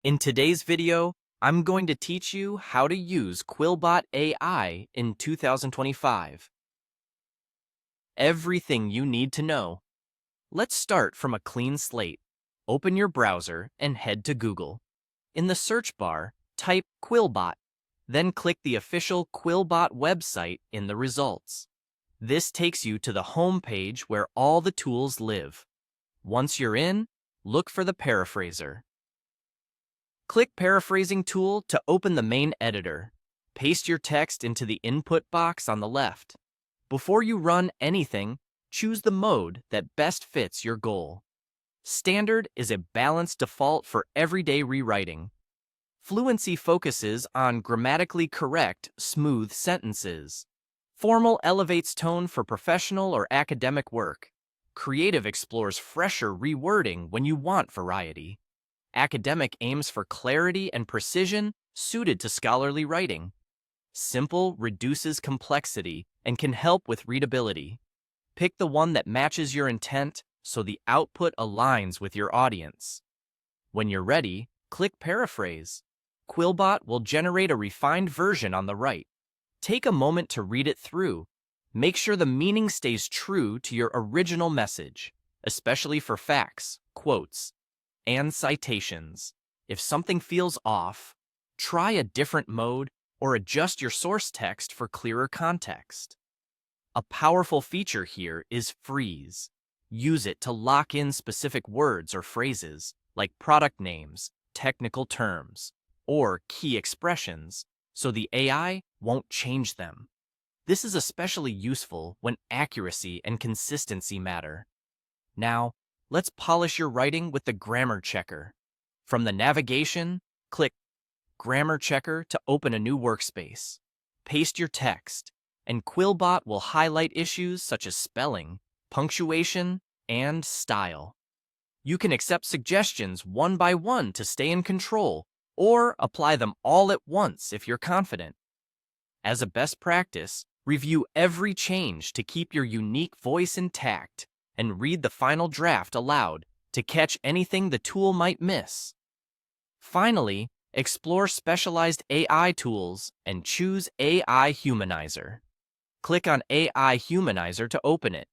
In today's video, I'm going to teach you how to use QuillBot AI in 2025. Everything you need to know. Let's start from a clean slate. Open your browser and head to Google. In the search bar, type QuillBot, then click the official QuillBot website in the results. This takes you to the home page where all the tools live. Once you're in, look for the paraphraser. Click Paraphrasing tool to open the main editor. Paste your text into the input box on the left. Before you run anything, choose the mode that best fits your goal. Standard is a balanced default for everyday rewriting. Fluency focuses on grammatically correct, smooth sentences. Formal elevates tone for professional or academic work. Creative explores fresher rewording when you want variety. Academic aims for clarity and precision suited to scholarly writing. Simple reduces complexity and can help with readability. Pick the one that matches your intent so the output aligns with your audience. When you're ready, click Paraphrase. QuillBot will generate a refined version on the right. Take a moment to read it through. Make sure the meaning stays true to your original message, especially for facts, quotes, and citations. If something feels off, try a different mode or adjust your source text for clearer context. A powerful feature here is freeze. Use it to lock in specific words or phrases, like product names, technical terms, or key expressions, so the AI won't change them. This is especially useful when accuracy and consistency matter. Now, let's polish your writing with the grammar checker. From the navigation, click Grammar Checker to open a new workspace. Paste your text, and QuillBot will highlight issues such as spelling, punctuation, and style. You can accept suggestions one by one to stay in control, or apply them all at once if you're confident. As a best practice, review every change to keep your unique voice intact, and read the final draft aloud to catch anything the tool might miss. Finally, explore specialized AI tools and choose AI Humanizer. Click on AI Humanizer to open it.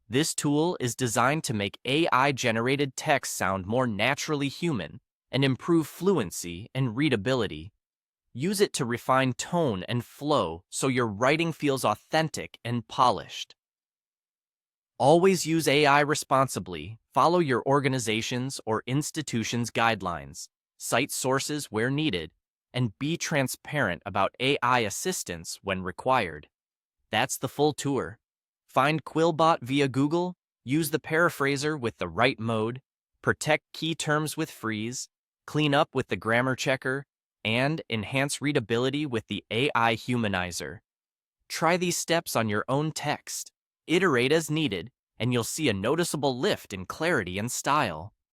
This tool is designed to make AI-generated text sound more naturally human and improve fluency and readability. Use it to refine tone and flow so your writing feels authentic and polished. Always use AI responsibly, follow your organization's or institution's guidelines, cite sources where needed, and be transparent about AI assistance when required. That's the full tour. Find QuillBot via Google, use the paraphraser with the right mode, protect key terms with freeze, clean up with the grammar checker, and enhance readability with the AI Humanizer. Try these steps on your own text. Iterate as needed, and you'll see a noticeable lift in clarity and style.